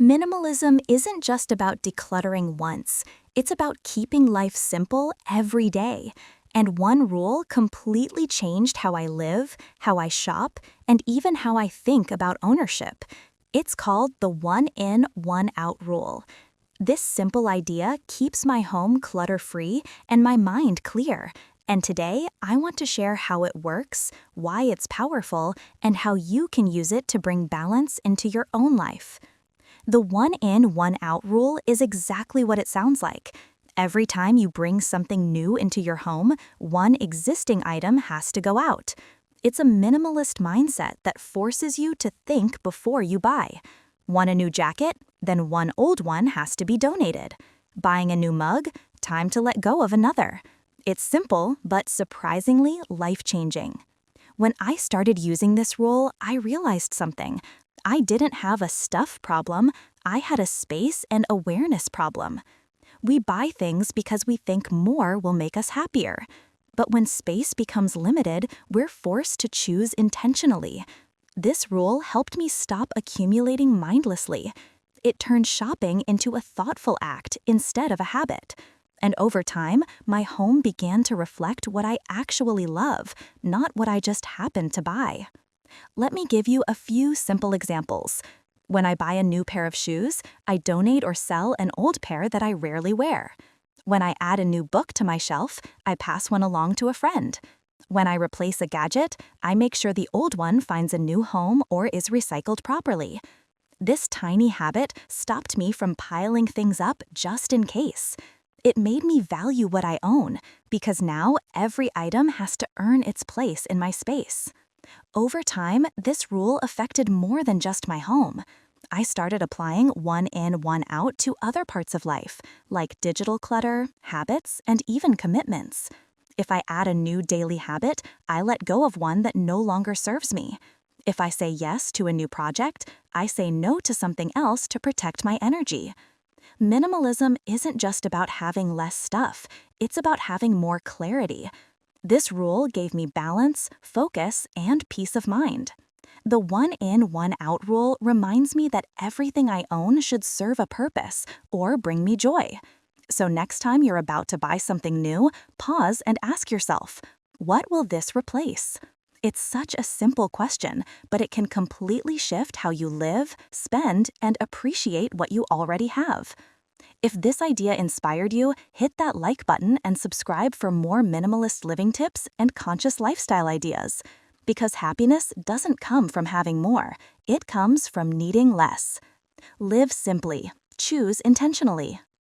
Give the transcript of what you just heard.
Minimalism isn't just about decluttering once, it's about keeping life simple every day. And one rule completely changed how I live, how I shop, and even how I think about ownership. It's called the one in, one out rule. This simple idea keeps my home clutter-free and my mind clear. And today, I want to share how it works, why it's powerful, and how you can use it to bring balance into your own life. The one in, one out rule is exactly what it sounds like. Every time you bring something new into your home, one existing item has to go out. It's a minimalist mindset that forces you to think before you buy. Want a new jacket? Then one old one has to be donated. Buying a new mug? Time to let go of another. It's simple, but surprisingly life-changing. When I started using this rule, I realized something. I didn't have a stuff problem, I had a space and awareness problem. We buy things because we think more will make us happier. But when space becomes limited, we're forced to choose intentionally. This rule helped me stop accumulating mindlessly. It turned shopping into a thoughtful act instead of a habit. And over time, my home began to reflect what I actually love, not what I just happened to buy. Let me give you a few simple examples. When I buy a new pair of shoes, I donate or sell an old pair that I rarely wear. When I add a new book to my shelf, I pass one along to a friend. When I replace a gadget, I make sure the old one finds a new home or is recycled properly. This tiny habit stopped me from piling things up just in case. It made me value what I own, because now every item has to earn its place in my space. Over time, this rule affected more than just my home. I started applying one in, one out to other parts of life, like digital clutter, habits, and even commitments. If I add a new daily habit, I let go of one that no longer serves me. If I say yes to a new project, I say no to something else to protect my energy. Minimalism isn't just about having less stuff, it's about having more clarity. This rule gave me balance, focus, and peace of mind. The one in, one out rule reminds me that everything I own should serve a purpose or bring me joy. So next time you're about to buy something new, pause and ask yourself, what will this replace? It's such a simple question, but it can completely shift how you live, spend, and appreciate what you already have. If this idea inspired you, hit that like button and subscribe for more minimalist living tips and conscious lifestyle ideas. Because happiness doesn't come from having more, it comes from needing less. Live simply. Choose intentionally.